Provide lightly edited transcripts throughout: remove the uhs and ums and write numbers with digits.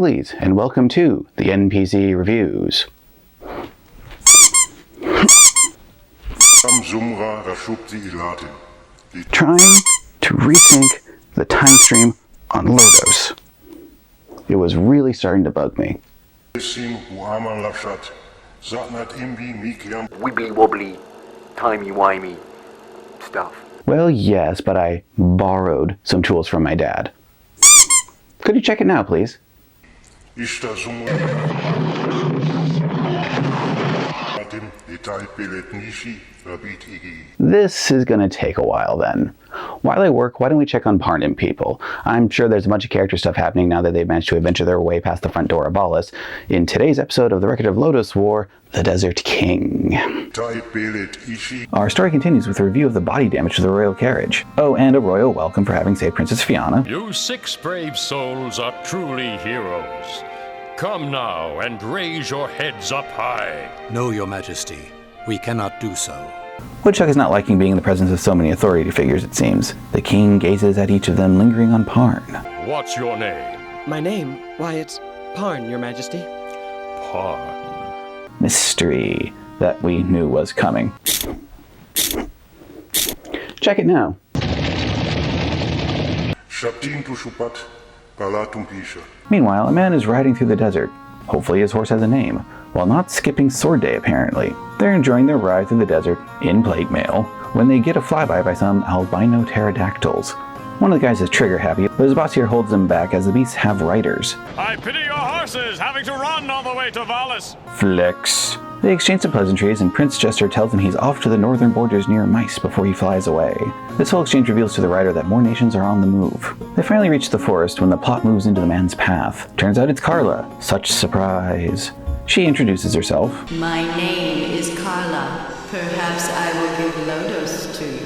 please, and welcome to the NPC Reviews. Trying to rethink the time stream on Lodoss. It was really starting to bug me. Wibbly wobbly, timey wimey stuff. Well, yes, but I borrowed some tools from my dad. Could you check it now, please? This is gonna take a while then. While I work, why don't we check on Parn and people? I'm sure there's a bunch of character stuff happening now that they've managed to adventure their way past the front door of Valis. In today's episode of the Record of Lodoss War, the Desert King. Our story continues with a review of the body damage to the royal carriage. Oh, and a royal welcome for having saved Princess Fianna. You 6 brave souls are truly heroes. Come now and raise your heads up high. No, your majesty. We cannot do so. Woodchuck is not liking being in the presence of so many authority figures, it seems. The king gazes at each of them, lingering on Parn. What's your name? My name? Why, it's Parn, your majesty. Parn. Mystery that we knew was coming. Check it now. Meanwhile, a man is riding through the desert. Hopefully his horse has a name, while not skipping sword day apparently. They're enjoying their ride through the desert, in plate mail, when they get a flyby by some albino pterodactyls. One of the guys is trigger happy, but his boss here holds them back as the beasts have riders. I pity your horses having to run all the way to Valis. Flex. They exchange some pleasantries, and Prince Jester tells them he's off to the northern borders near Mice before he flies away. This whole exchange reveals to the rider that more nations are on the move. They finally reach the forest when the plot moves into the man's path. Turns out it's Carla. Such surprise. She introduces herself. My name is Carla. Perhaps I will give Lodoss to you.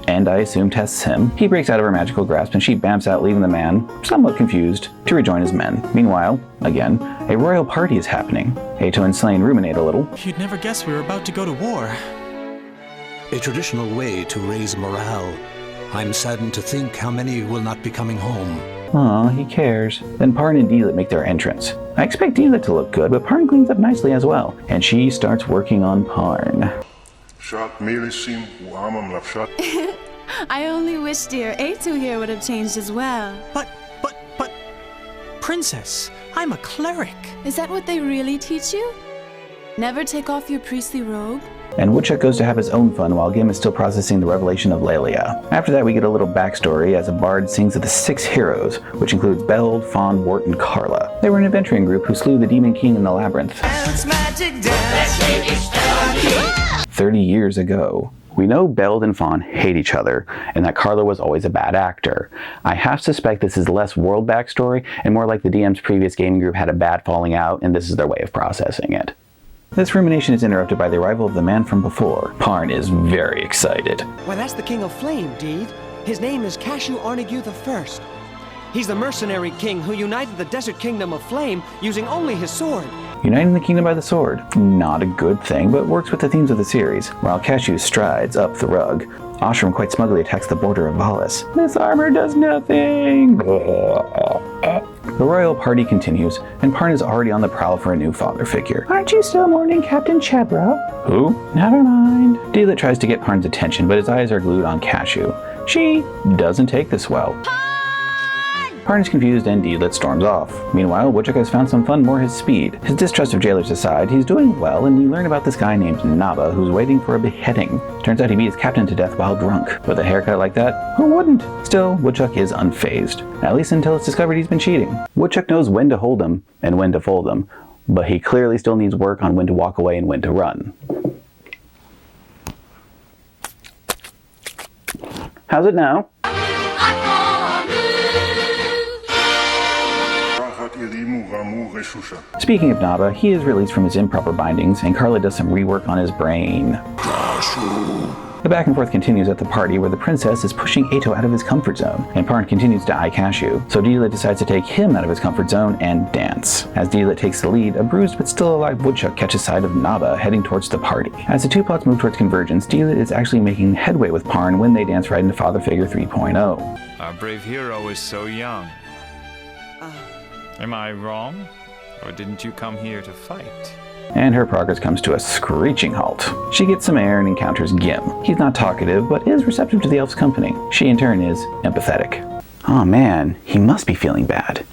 And I assume tests him. He breaks out of her magical grasp and she bamps out, leaving the man, somewhat confused, to rejoin his men. Meanwhile, again, a royal party is happening. Ato and Slain ruminate a little. You'd never guess we were about to go to war. A traditional way to raise morale. I'm saddened to think how many will not be coming home. Aw, he cares. Then Parn and Deelit make their entrance. I expect Deelit to look good, but Parn cleans up nicely as well. And she starts working on Parn. I only wish dear Ato here would have changed as well. But, Princess, I'm a cleric. Is that what they really teach you? Never take off your priestly robe? And Woodchuck goes to have his own fun while Gim is still processing the revelation of Lelia. After that, we get a little backstory as a bard sings of the 6 heroes, which includes Beld, Fawn, Wart, and Carla. They were an adventuring group who slew the Demon King in the Labyrinth 30 years ago. We know Beld and Fawn hate each other, and that Carla was always a bad actor. I half suspect this is less world backstory, and more like the DM's previous gaming group had a bad falling out, and this is their way of processing it. This rumination is interrupted by the arrival of the man from before. Parn is very excited. Why, that's the King of Flame, Deed. His name is Cashew Arnigue I. He's the mercenary king who united the Desert Kingdom of Flame using only his sword. Uniting the kingdom by the sword. Not a good thing, but works with the themes of the series. While Cashew strides up the rug, Oshram quite smugly attacks the border of Valis. This armor does nothing! The royal party continues, and Parn is already on the prowl for a new father figure. Aren't you still mourning Captain Chebra? Who? Never mind. Deelit tries to get Parn's attention, but his eyes are glued on Cashew. She doesn't take this well. Parn is confused and Deelit storms off. Meanwhile, Woodchuck has found some fun more his speed. His distrust of jailers aside, he's doing well, and we learn about this guy named Naba who's waiting for a beheading. Turns out he beat his captain to death while drunk. With a haircut like that, who wouldn't? Still, Woodchuck is unfazed. At least until it's discovered he's been cheating. Woodchuck knows when to hold him and when to fold him, but he clearly still needs work on when to walk away and when to run. How's it now? Speaking of Naba, he is released from his improper bindings, and Carla does some rework on his brain. The back and forth continues at the party where the princess is pushing Ato out of his comfort zone, and Parn continues to eye Cashew, so Deelit decides to take him out of his comfort zone and dance. As Deelit takes the lead, a bruised but still alive Woodchuck catches sight of Naba heading towards the party. As the two plots move towards convergence, Deelit is actually making headway with Parn when they dance right into Father Figure 3.0. Our brave hero is so young. Am I wrong? Or didn't you come here to fight? And her progress comes to a screeching halt. She gets some air and encounters Gim. He's not talkative, but is receptive to the elf's company. She in turn is empathetic. Oh man, he must be feeling bad.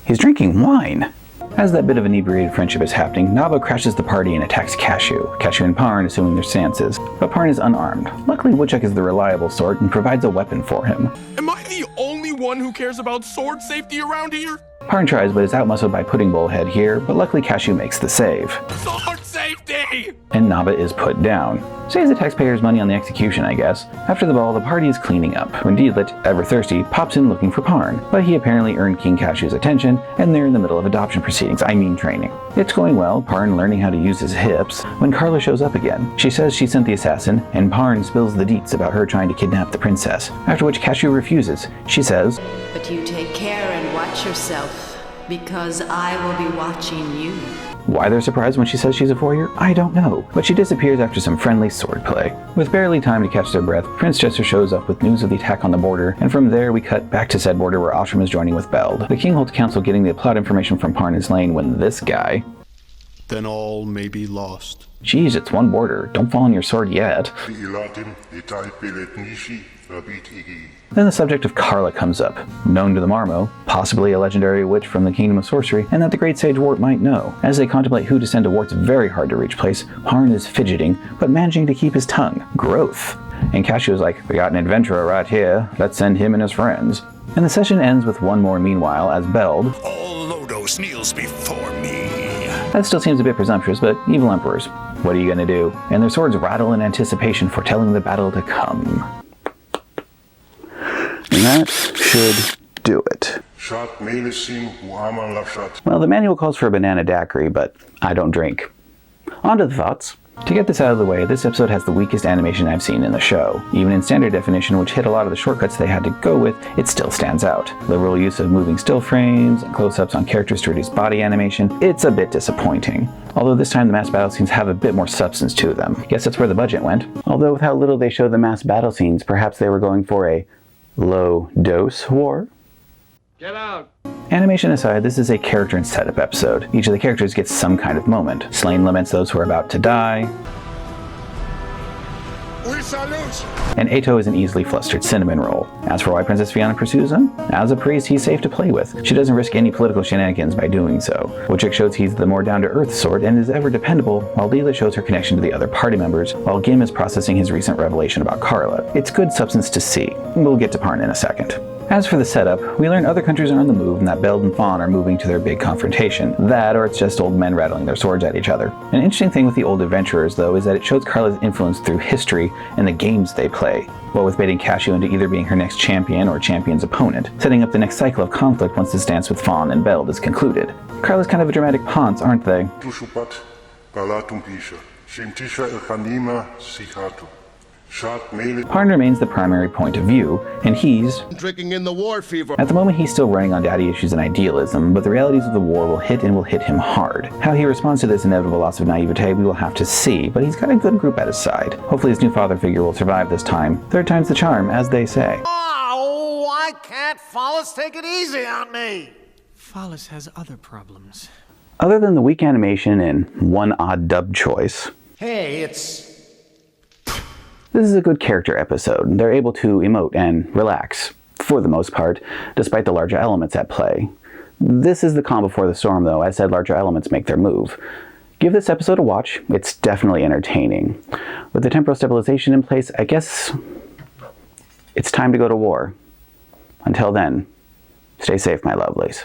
He's drinking wine. As that bit of inebriated friendship is happening, Naba crashes the party and attacks Cashew. Cashew and Parn assuming their stances, but Parn is unarmed. Luckily, Woodchuck is the reliable sort and provides a weapon for him. Am I the only one who cares about sword safety around here? Parn tries but is outmuscled by Pudding Bowl Head here, but luckily Cashew makes the save. Sword safety! And Naba is put down. Saves the taxpayers' money on the execution, I guess. After the ball, the party is cleaning up, when Deedlit, ever thirsty, pops in looking for Parn. But he apparently earned King Cashew's attention, and they're in the middle of adoption proceedings, training. It's going well, Parn learning how to use his hips, when Carla shows up again. She says she sent the assassin, and Parn spills the deets about her trying to kidnap the princess, after which Cashew refuses. She says, But you take care and watch yourself, because I will be watching you. Why they're surprised when she says she's a warrior, I don't know, but she disappears after some friendly swordplay. With barely time to catch their breath, Prince Jester shows up with news of the attack on the border, and from there we cut back to said border where Ostrom is joining with Beld. The king holds council getting the plot information from Parn and Slain when this guy... Then all may be lost. Geez, it's one border. Don't fall on your sword yet. Then the subject of Carla comes up, known to the Marmo, possibly a legendary witch from the Kingdom of Sorcery, and that the Great Sage Wart might know. As they contemplate who to send to Wart's very hard to reach place, Parn is fidgeting, but managing to keep his tongue. Growth. And Cashew is like, we got an adventurer right here, let's send him and his friends. And the session ends with one more meanwhile as Beld... All Lodoss kneels before me. That still seems a bit presumptuous, but evil emperors, what are you gonna do? And their swords rattle in anticipation foretelling the battle to come. And that should do it. Well, the manual calls for a banana daiquiri, but I don't drink. On to the thoughts. To get this out of the way, this episode has the weakest animation I've seen in the show. Even in standard definition, which hit a lot of the shortcuts they had to go with, it still stands out. Liberal use of moving still frames and close-ups on characters to reduce body animation, it's a bit disappointing. Although this time the mass battle scenes have a bit more substance to them. Guess that's where the budget went. Although with how little they show the mass battle scenes, perhaps they were going for a low-dose war? Get out! Animation aside, this is a character and setup episode. Each of the characters gets some kind of moment. Slain laments those who are about to die. And Ato is an easily flustered cinnamon roll. As for why Princess Fiona pursues him, as a priest he's safe to play with. She doesn't risk any political shenanigans by doing so. Woodchuck shows he's the more down-to-earth sort and is ever dependable, while Leela shows her connection to the other party members, while Gim is processing his recent revelation about Carla. It's good substance to see. We'll get to Parn in a second. As for the setup, we learn other countries are on the move and that Beld and Fawn are moving to their big confrontation. That, or it's just old men rattling their swords at each other. An interesting thing with the old adventurers, though, is that it shows Carla's influence through history and the games they play, what with baiting Cashew into either being her next champion or champion's opponent, setting up the next cycle of conflict once this dance with Fawn and Beld is concluded. Carla's kind of a dramatic ponce, aren't they? Parn remains the primary point of view, and he's drinking in the war fever. At the moment he's still running on daddy issues and idealism, but the realities of the war will hit and will hit him hard. How he responds to this inevitable loss of naivete we will have to see, but he's got a good group at his side. Hopefully his new father figure will survive this time. Third time's the charm, as they say. Oh, why can't Valis take it easy on me? Valis has other problems. Other than the weak animation and one odd dub choice, Hey, it's... this is a good character episode. They're able to emote and relax, for the most part, despite the larger elements at play. This is the calm before the storm, though. As said, larger elements make their move. Give this episode a watch. It's definitely entertaining. With the temporal stabilization in place, I guess it's time to go to war. Until then, stay safe, my lovelies.